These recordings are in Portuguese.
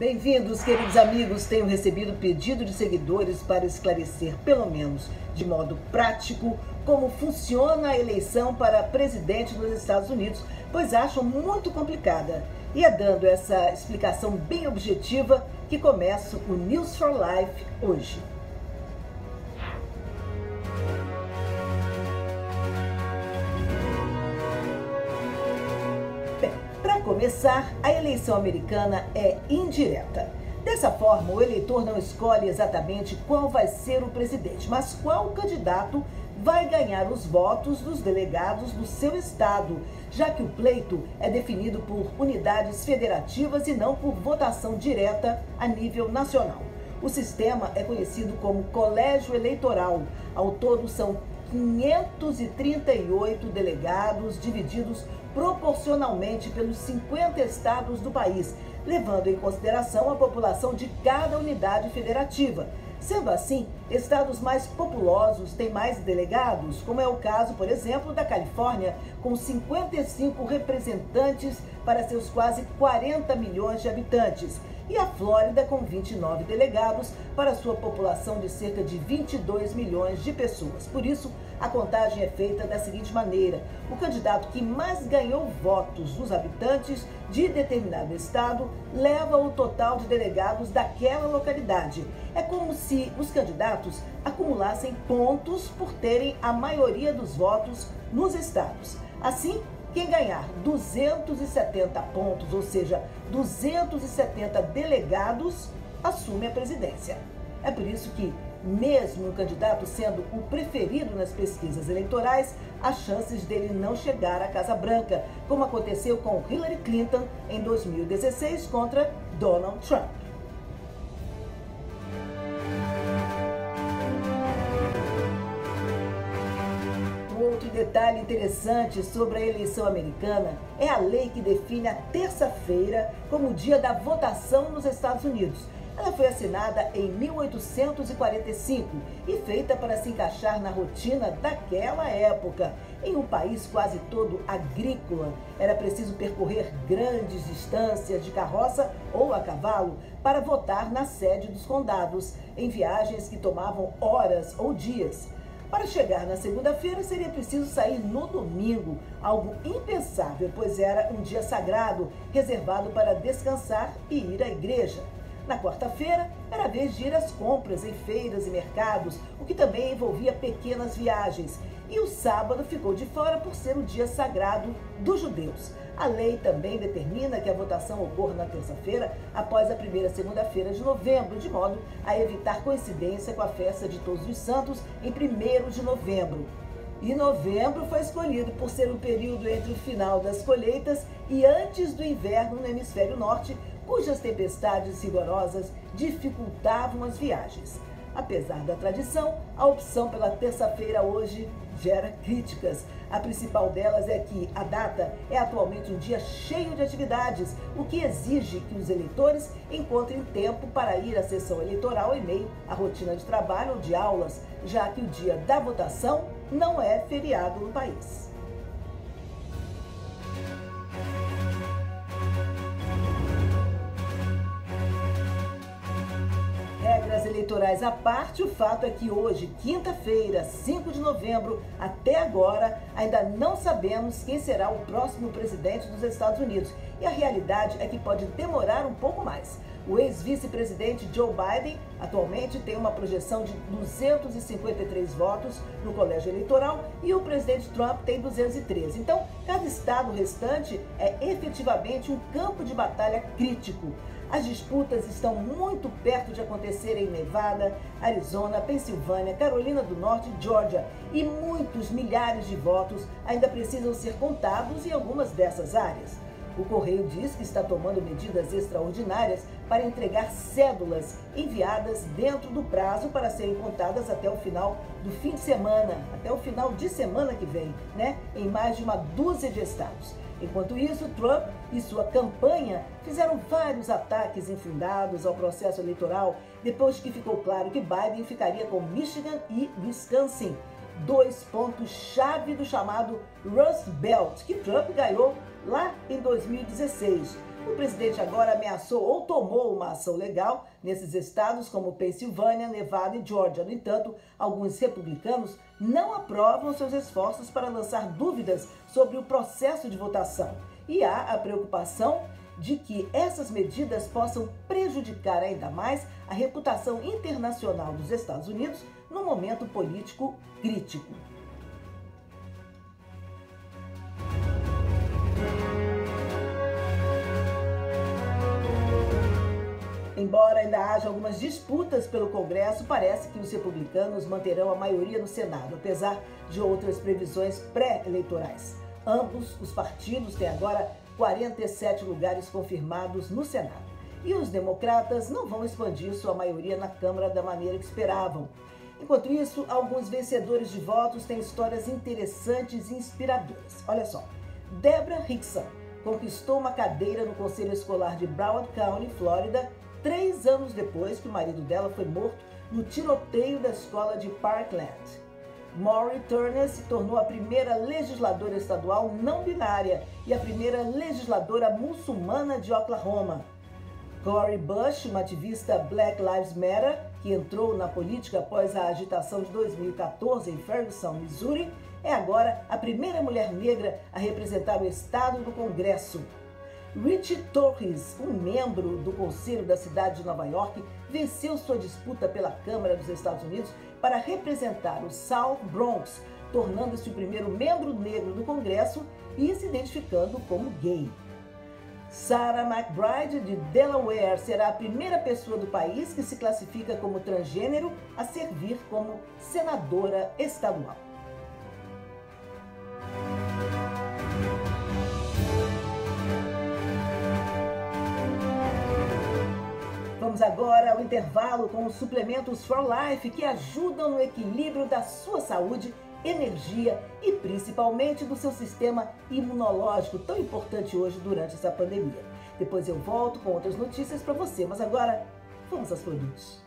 Bem-vindos, queridos amigos. Tenho recebido pedido de seguidores para esclarecer, pelo menos de modo prático, como funciona a eleição para presidente nos Estados Unidos, pois acham muito complicada. E é dando essa explicação bem objetiva que começo o News for Life hoje. Para começar, a eleição americana é indireta. Dessa forma, o eleitor não escolhe exatamente qual vai ser o presidente, mas qual candidato vai ganhar os votos dos delegados do seu estado, já que o pleito é definido por unidades federativas e não por votação direta a nível nacional. O sistema é conhecido como colégio eleitoral. Ao todo, são 538 delegados divididos proporcionalmente pelos 50 estados do país, levando em consideração a população de cada unidade federativa. Sendo assim, estados mais populosos têm mais delegados, como é o caso, por exemplo, da Califórnia, com 55 representantes para seus quase 40 milhões de habitantes, e a Flórida com 29 delegados para sua população de cerca de 22 milhões de pessoas. Por isso, a contagem é feita da seguinte maneira: o candidato que mais ganhou votos dos habitantes de determinado estado leva o total de delegados daquela localidade. É como se os candidatos acumulassem pontos por terem a maioria dos votos nos estados. Assim, quem ganhar 270 pontos, ou seja, 270 delegados, assume a presidência. É por isso que, mesmo o candidato sendo o preferido nas pesquisas eleitorais, há chances dele não chegar à Casa Branca, como aconteceu com Hillary Clinton em 2016 contra Donald Trump. Outro detalhe interessante sobre a eleição americana é a lei que define a terça-feira como o dia da votação nos Estados Unidos. Ela foi assinada em 1845 e feita para se encaixar na rotina daquela época. Em um país quase todo agrícola, era preciso percorrer grandes distâncias de carroça ou a cavalo para votar na sede dos condados, em viagens que tomavam horas ou dias. Para chegar na segunda-feira, seria preciso sair no domingo, algo impensável, pois era um dia sagrado, reservado para descansar e ir à igreja. Na quarta-feira, era a vez de ir às compras em feiras e mercados, o que também envolvia pequenas viagens. E o sábado ficou de fora por ser o dia sagrado dos judeus. A lei também determina que a votação ocorra na terça-feira, após a primeira segunda-feira de novembro, de modo a evitar coincidência com a festa de Todos os Santos em 1º de novembro. E novembro foi escolhido por ser o período entre o final das colheitas e antes do inverno no hemisfério norte, cujas tempestades rigorosas dificultavam as viagens. Apesar da tradição, a opção pela terça-feira hoje gera críticas. A principal delas é que a data é atualmente um dia cheio de atividades, o que exige que os eleitores encontrem tempo para ir à sessão eleitoral em meio à rotina de trabalho ou de aulas, já que o dia da votação não é feriado no país. Regras eleitorais à parte, o fato é que hoje, quinta-feira, 5 de novembro, até agora, ainda não sabemos quem será o próximo presidente dos Estados Unidos. E a realidade é que pode demorar um pouco mais. O ex-vice-presidente Joe Biden atualmente tem uma projeção de 253 votos no colégio eleitoral e o presidente Trump tem 213. Então, cada estado restante é efetivamente um campo de batalha crítico. As disputas estão muito perto de acontecer em Nevada, Arizona, Pensilvânia, Carolina do Norte e Geórgia. E muitos milhares de votos ainda precisam ser contados em algumas dessas áreas. O Correio diz que está tomando medidas extraordinárias para entregar cédulas enviadas dentro do prazo para serem contadas até o final do fim de semana, até o final de semana que vem, em mais de uma dúzia de estados. Enquanto isso, Trump e sua campanha fizeram vários ataques infundados ao processo eleitoral depois que ficou claro que Biden ficaria com Michigan e Wisconsin, 2 pontos-chave do chamado Rust Belt, que Trump ganhou lá em 2016. O presidente agora ameaçou ou tomou uma ação legal nesses estados como Pensilvânia, Nevada e Georgia. No entanto, alguns republicanos não aprovam seus esforços para lançar dúvidas sobre o processo de votação. E há a preocupação de que essas medidas possam prejudicar ainda mais a reputação internacional dos Estados Unidos num momento político crítico. Embora ainda haja algumas disputas pelo Congresso, parece que os republicanos manterão a maioria no Senado, apesar de outras previsões pré-eleitorais. Ambos os partidos têm agora 47 lugares confirmados no Senado. E os democratas não vão expandir sua maioria na Câmara da maneira que esperavam. Enquanto isso, alguns vencedores de votos têm histórias interessantes e inspiradoras. Olha só, Deborah Hickson conquistou uma cadeira no Conselho Escolar de Broward County, Flórida, 3 anos depois que o marido dela foi morto no tiroteio da escola de Parkland. Maureen Turner se tornou a primeira legisladora estadual não binária e a primeira legisladora muçulmana de Oklahoma. Cori Bush, uma ativista Black Lives Matter, que entrou na política após a agitação de 2014 em Ferguson, Missouri, é agora a primeira mulher negra a representar o estado no Congresso. Richie Torres, um membro do Conselho da cidade de Nova York, venceu sua disputa pela Câmara dos Estados Unidos para representar o South Bronx, tornando-se o primeiro membro negro do Congresso e se identificando como gay. Sarah McBride, de Delaware, será a primeira pessoa do país que se classifica como transgênero a servir como senadora estadual. Vamos agora ao intervalo com os suplementos For Life que ajudam no equilíbrio da sua saúde, energia e principalmente do seu sistema imunológico, tão importante hoje durante essa pandemia. Depois eu volto com outras notícias para você, mas agora vamos aos produtos.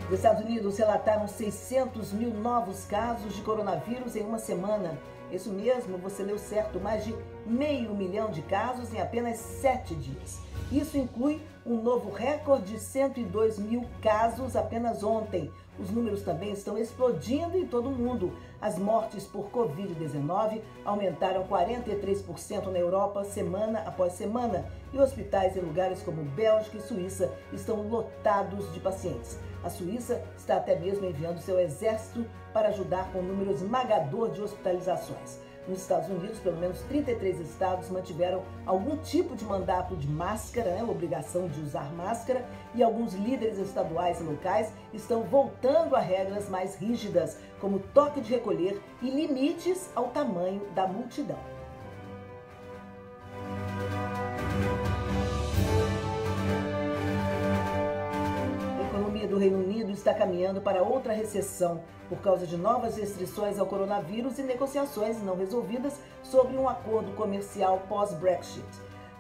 Os Estados Unidos relataram 600 mil novos casos de coronavírus em uma semana. Isso mesmo, você leu certo, mais de 500 mil de casos em apenas 7 dias. Isso inclui um novo recorde de 102 mil casos apenas ontem. Os números também estão explodindo em todo o mundo. As mortes por Covid-19 aumentaram 43% na Europa semana após semana. E hospitais em lugares como Bélgica e Suíça estão lotados de pacientes. A Suíça está até mesmo enviando seu exército para ajudar com o número esmagador de hospitalizações. Nos Estados Unidos, pelo menos 33 estados mantiveram algum tipo de mandato de máscara, obrigação de usar máscara, e alguns líderes estaduais e locais estão voltando a regras mais rígidas, como toque de recolher e limites ao tamanho da multidão. Do Reino Unido está caminhando para outra recessão por causa de novas restrições ao coronavírus e negociações não resolvidas sobre um acordo comercial pós-Brexit.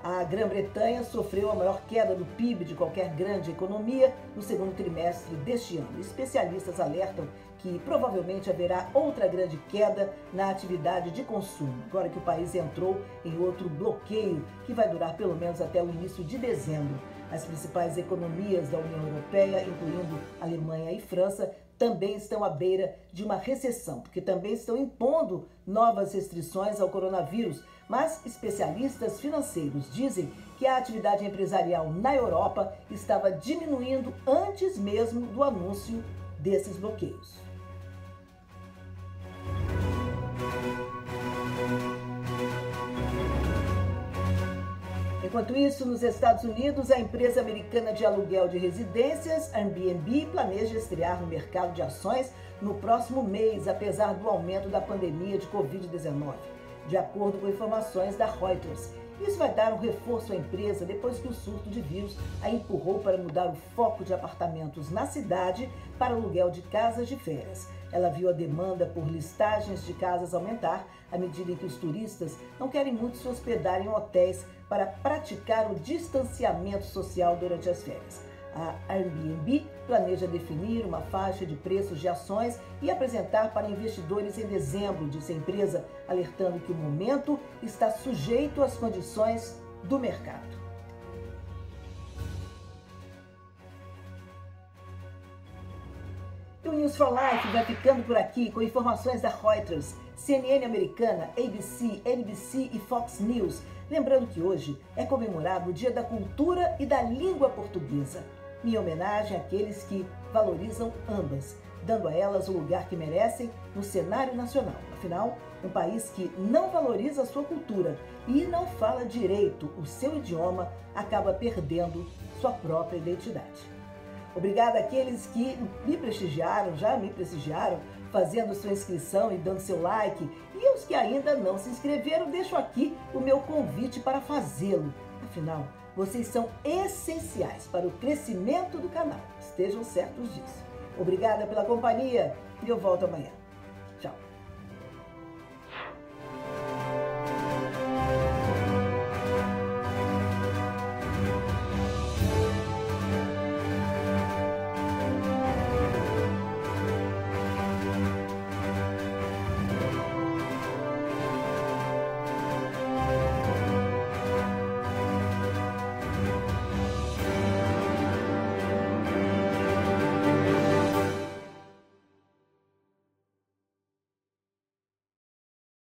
A Grã-Bretanha sofreu a maior queda do PIB de qualquer grande economia no segundo trimestre deste ano. Especialistas alertam que provavelmente haverá outra grande queda na atividade de consumo, agora que o país entrou em outro bloqueio que vai durar pelo menos até o início de dezembro. As principais economias da União Europeia, incluindo Alemanha e França, também estão à beira de uma recessão, porque também estão impondo novas restrições ao coronavírus. Mas especialistas financeiros dizem que a atividade empresarial na Europa estava diminuindo antes mesmo do anúncio desses bloqueios. Enquanto isso, nos Estados Unidos, a empresa americana de aluguel de residências, Airbnb, planeja estrear no mercado de ações no próximo mês, apesar do aumento da pandemia de Covid-19, de acordo com informações da Reuters. Isso vai dar um reforço à empresa depois que o surto de vírus a empurrou para mudar o foco de apartamentos na cidade para aluguel de casas de férias. Ela viu a demanda por listagens de casas aumentar à medida em que os turistas não querem muito se hospedar em hotéis para praticar o distanciamento social durante as férias. A Airbnb planeja definir uma faixa de preços de ações e apresentar para investidores em dezembro, disse a empresa, alertando que o momento está sujeito às condições do mercado. O News for Life vai ficando por aqui com informações da Reuters, CNN americana, ABC, NBC e Fox News. Lembrando que hoje é comemorado o Dia da Cultura e da Língua Portuguesa. Minha homenagem àqueles que valorizam ambas, dando a elas o lugar que merecem no cenário nacional. Afinal, um país que não valoriza a sua cultura e não fala direito o seu idioma acaba perdendo sua própria identidade. Obrigada àqueles que me prestigiaram, já me prestigiaram, fazendo sua inscrição e dando seu like. E aos que ainda não se inscreveram, deixo aqui o meu convite para fazê-lo. Afinal, vocês são essenciais para o crescimento do canal. Estejam certos disso. Obrigada pela companhia e eu volto amanhã.